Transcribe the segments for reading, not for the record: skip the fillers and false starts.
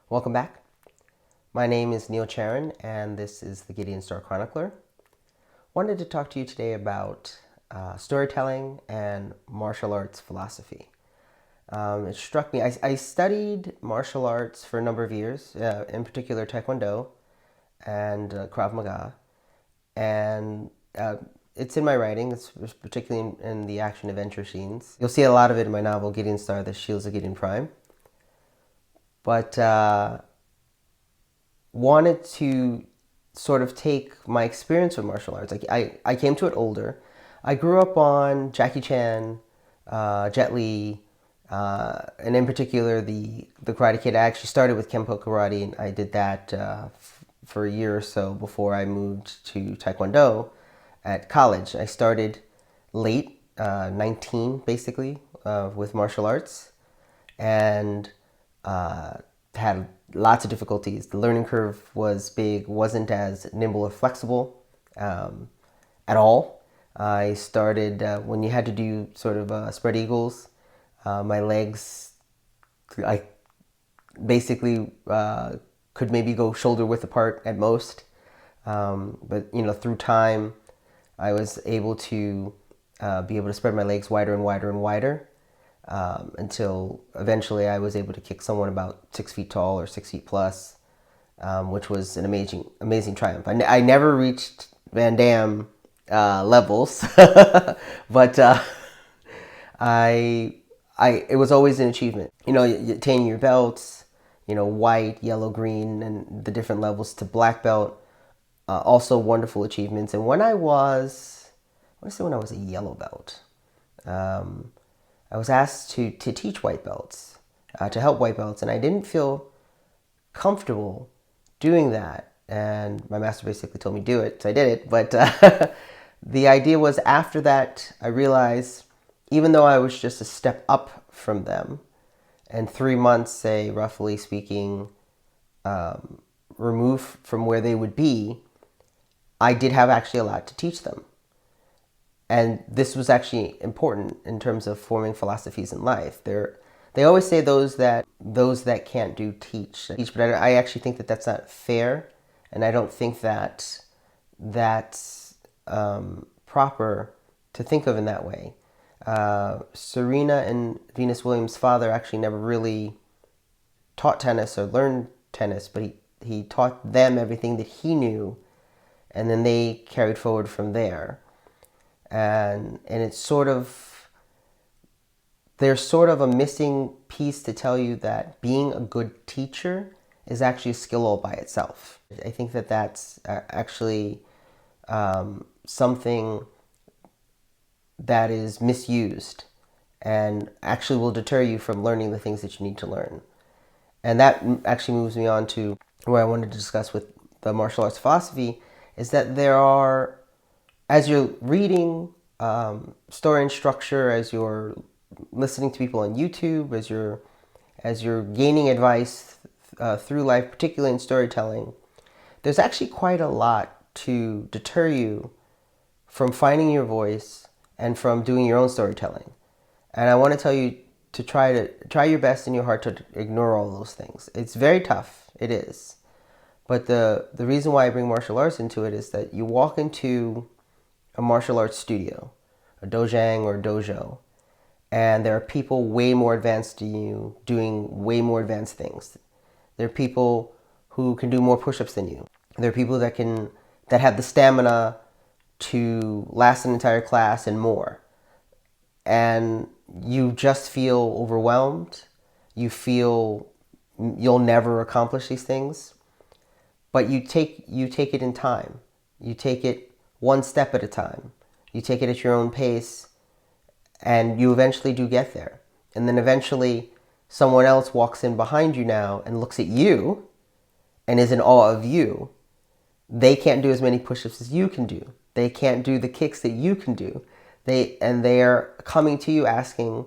Welcome back. My name is Neil Charran, and this is the Gideon Star Chronicler. Wanted to talk to you today about storytelling and martial arts philosophy. It struck me, I studied martial arts for a number of years, in particular Taekwondo and Krav Maga, and it's in my writing, it's particularly in the action-adventure scenes. You'll see a lot of it in my novel, Gideon Star, The Shields of Gideon Prime. But wanted to sort of take my experience with martial arts. I came to it older. I grew up on Jackie Chan, Jet Li, and in particular the Karate Kid. I actually started with Kempo Karate, and I did that for a year or so before I moved to Taekwondo at college. I started late, 19 basically, with martial arts, and had lots of difficulties. The learning curve was big, wasn't as nimble or flexible at all. I started when you had to do sort of spread eagles. My legs, I basically could maybe go shoulder width apart at most. But through time, I was able to be able to spread my legs wider and wider and wider. Until eventually I was able to kick someone about 6 feet tall or 6 feet plus, which was an amazing triumph. I never reached Van Damme levels, but it was always an achievement. You attaining your belts, white, yellow, green, and the different levels to black belt, also wonderful achievements. And when I want to say when I was a yellow belt, I was asked to teach white belts, to help white belts, and I didn't feel comfortable doing that. And my master basically told me do it, so I did it. But the idea was after that, I realized even though I was just a step up from them, and 3 months, say, roughly speaking, removed from where they would be, I did have actually a lot to teach them. And this was actually important in terms of forming philosophies in life. They always say those that can't do teach. But I actually think that that's not fair, and I don't think that that's proper to think of in that way. Serena and Venus Williams' father actually never really taught tennis or learned tennis, but he taught them everything that he knew, and then they carried forward from there. And it's there's sort of a missing piece to tell you that being a good teacher is actually a skill all by itself. I think that that's actually something that is misused and actually will deter you from learning the things that you need to learn. And that actually moves me on to where I wanted to discuss with the martial arts philosophy is that there are, as you're reading story and structure, as you're listening to people on YouTube, as you're gaining advice through life, particularly in storytelling, there's actually quite a lot to deter you from finding your voice and from doing your own storytelling. And I want to tell you to try your best in your heart to ignore all those things. It's very tough, it is. But the reason why I bring martial arts into it is that you walk into a martial arts studio, a dojang or dojo, and there are people way more advanced than you doing way more advanced things. There are people who can do more push-ups than you. There are people that have the stamina to last an entire class and more. And you just feel overwhelmed. You feel you'll never accomplish these things. But you take it in time. You take it one step at a time. You take it at your own pace, and you eventually do get there. And then eventually someone else walks in behind you now and looks at you and is in awe of you. They can't do as many push-ups as you can do. They can't do the kicks that you can do. They are coming to you asking,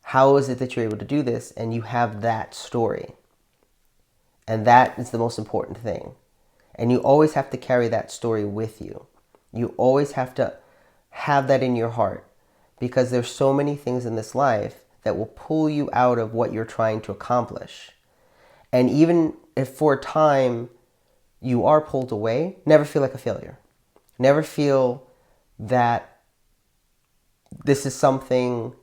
how is it that you're able to do this? And you have that story. And that is the most important thing. And you always have to carry that story with you. You always have to have that in your heart, because there's so many things in this life that will pull you out of what you're trying to accomplish. And even if for a time you are pulled away, never feel like a failure. Never feel that this is something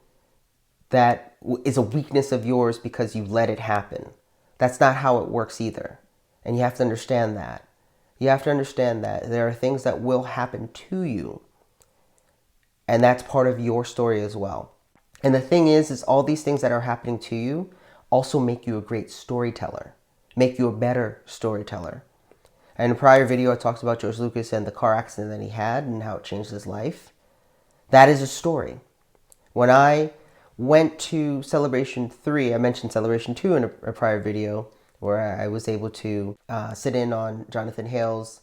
that is a weakness of yours because you let it happen. That's not how it works either. And you have to understand that. You have to understand that there are things that will happen to you. And that's part of your story as well. And the thing is all these things that are happening to you also make you a great storyteller, make you a better storyteller. And in a prior video, I talked about George Lucas and the car accident that he had and how it changed his life. That is a story. When I went to Celebration 3, I mentioned Celebration 2 in a prior video, where I was able to sit in on Jonathan Hale's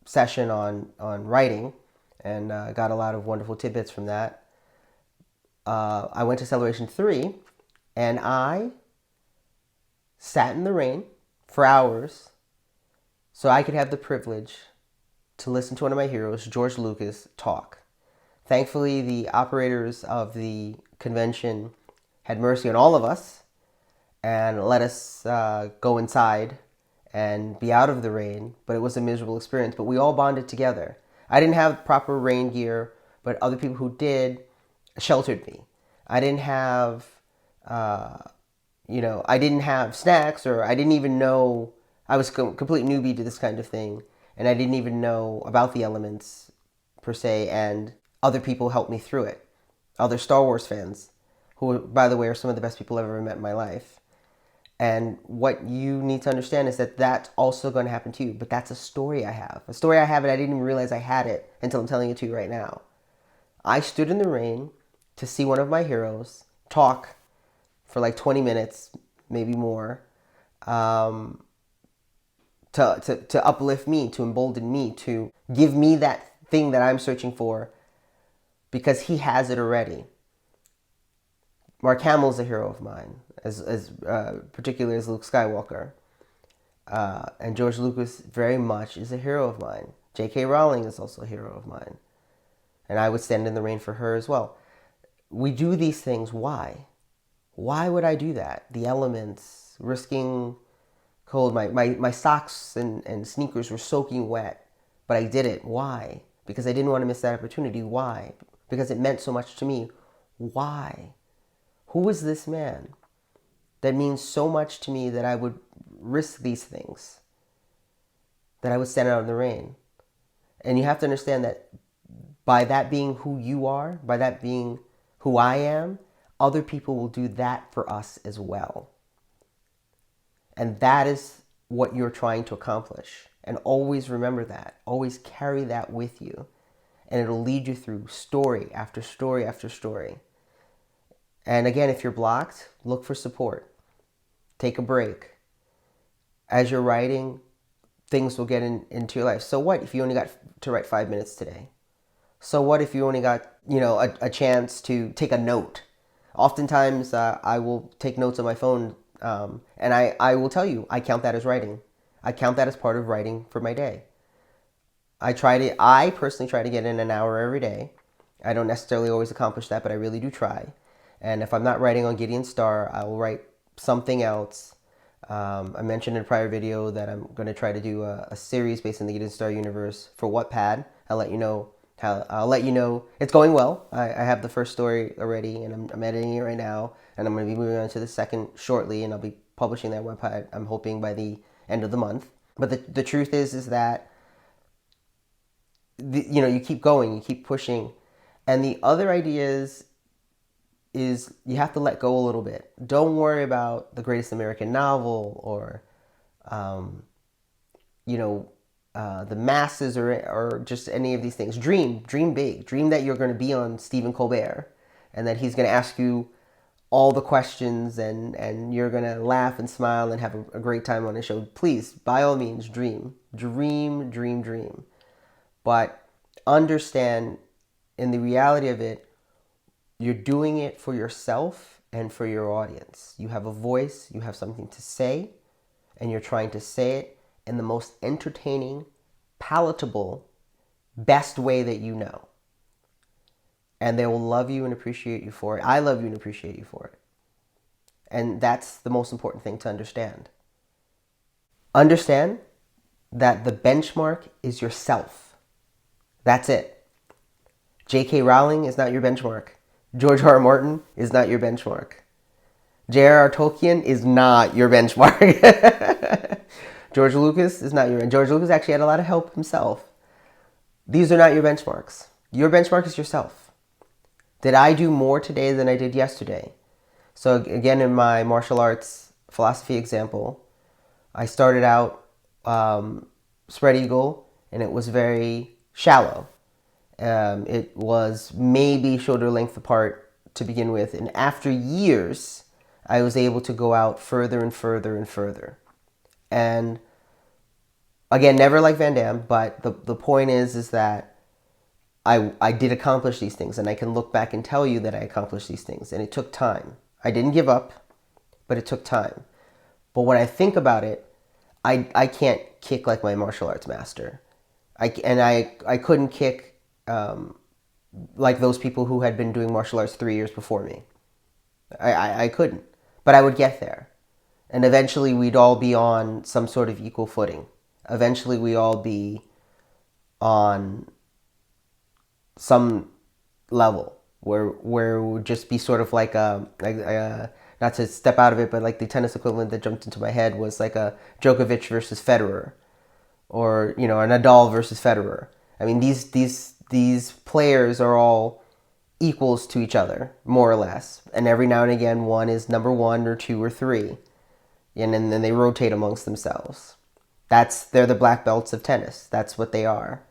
session on writing, and got a lot of wonderful tidbits from that. I went to Celebration 3, and I sat in the rain for hours so I could have the privilege to listen to one of my heroes, George Lucas, talk. Thankfully, the operators of the convention had mercy on all of us and let us go inside and be out of the rain, but it was a miserable experience. But we all bonded together. I didn't have proper rain gear, but other people who did sheltered me. I didn't have, I didn't have snacks, or I didn't even know. I was a complete newbie to this kind of thing, and I didn't even know about the elements per se, and other people helped me through it. Other Star Wars fans, who, by the way, are some of the best people I've ever met in my life. And what you need to understand is that that's also going to happen to you. But that's a story I have. A story I have, and I didn't even realize I had it until I'm telling it to you right now. I stood in the rain to see one of my heroes talk for like 20 minutes, maybe more, to uplift me, to embolden me, to give me that thing that I'm searching for, because he has it already. Mark Hamill's a hero of mine, particularly as Luke Skywalker. And George Lucas very much is a hero of mine. J.K. Rowling is also a hero of mine. And I would stand in the rain for her as well. We do these things. Why? Why would I do that? The elements, risking cold. My socks and sneakers were soaking wet, but I did it. Why? Because I didn't want to miss that opportunity. Why? Because it meant so much to me. Why? Who is this man that means so much to me that I would risk these things, that I would stand out in the rain? And you have to understand that by that being who you are, by that being who I am, other people will do that for us as well. And that is what you're trying to accomplish. And always remember that. Always carry that with you. And it'll lead you through story after story after story. And again, if you're blocked, look for support. Take a break. As you're writing, things will get into your life. So what if you only got to write 5 minutes today? So what if you only got, a chance to take a note? Oftentimes, I will take notes on my phone, and I will tell you, I count that as writing. I count that as part of writing for my day. I personally try to get in an hour every day. I don't necessarily always accomplish that, but I really do try. And if I'm not writing on Gideon Star, I will write something else. I mentioned in a prior video that I'm going to try to do a series based in the Gideon Star universe for Wattpad. I'll let you know it's going well. I have the first story already, and I'm editing it right now, and I'm going to be moving on to the second shortly, and I'll be publishing that Wattpad, I'm hoping, by the end of the month. But the truth is that you keep going, you keep pushing, and the other idea is you have to let go a little bit. Don't worry about the greatest American novel or, the masses or just any of these things. Dream big. Dream that you're going to be on Stephen Colbert and that he's going to ask you all the questions and you're going to laugh and smile and have a great time on his show. Please, by all means, dream. But understand, in the reality of it, you're doing it for yourself and for your audience. You have a voice, you have something to say, and you're trying to say it in the most entertaining, palatable, best way that you know. And they will love you and appreciate you for it. I love you and appreciate you for it. And that's the most important thing to understand. Understand that the benchmark is yourself. That's it. J.K. Rowling is not your benchmark. George R. R. Martin is not your benchmark. J.R.R. Tolkien is not your benchmark. George Lucas is not your... George Lucas actually had a lot of help himself. These are not your benchmarks. Your benchmark is yourself. Did I do more today than I did yesterday? So again, in my martial arts philosophy example, I started out spread eagle, and it was very shallow. It was maybe shoulder length apart to begin with, and after years, I was able to go out further and further and further. And again, never like Van Damme, but the point is that I did accomplish these things, and I can look back and tell you that I accomplished these things, and it took time. I didn't give up, but it took time. But when I think about it, I can't kick like my martial arts master. I couldn't kick like those people who had been doing martial arts 3 years before me. I couldn't. But I would get there. And eventually we'd all be on some sort of equal footing. Eventually we'd all be on some level where it would just be sort of like not to step out of it, but like the tennis equivalent that jumped into my head was like a Djokovic versus Federer, or a Nadal versus Federer. I mean, these players are all equals to each other, more or less, and every now and again one is number 1 or 2 or 3, and then they rotate amongst themselves. They're the black belts of tennis. That's what they are.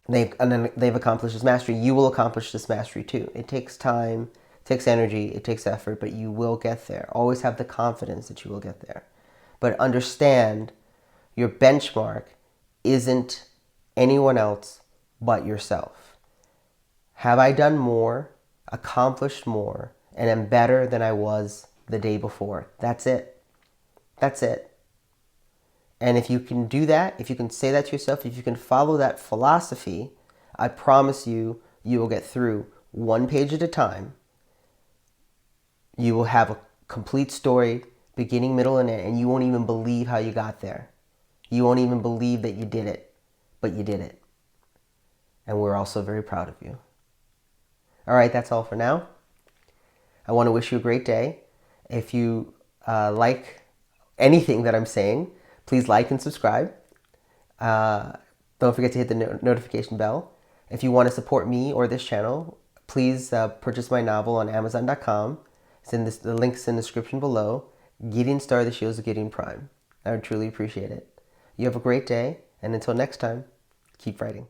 They've accomplished this mastery. You will accomplish this mastery too. It takes time, it takes energy, it takes effort, but you will get there. Always have the confidence that you will get there. But understand, your benchmark isn't anyone else but yourself. Have I done more, accomplished more, and am better than I was the day before? That's it. That's it. And if you can do that, if you can say that to yourself, if you can follow that philosophy, I promise you, you will get through one page at a time. You will have a complete story, beginning, middle, and end, and you won't even believe how you got there. You won't even believe that you did it, but you did it. And we're also very proud of you. All right, that's all for now. I want to wish you a great day. If you like anything that I'm saying, please like and subscribe. Don't forget to hit the notification bell. If you want to support me or this channel, please purchase my novel on Amazon.com. The link's in the description below. Gideon Star, The Shields of Gideon Prime. I would truly appreciate it. You have a great day, and until next time, keep writing.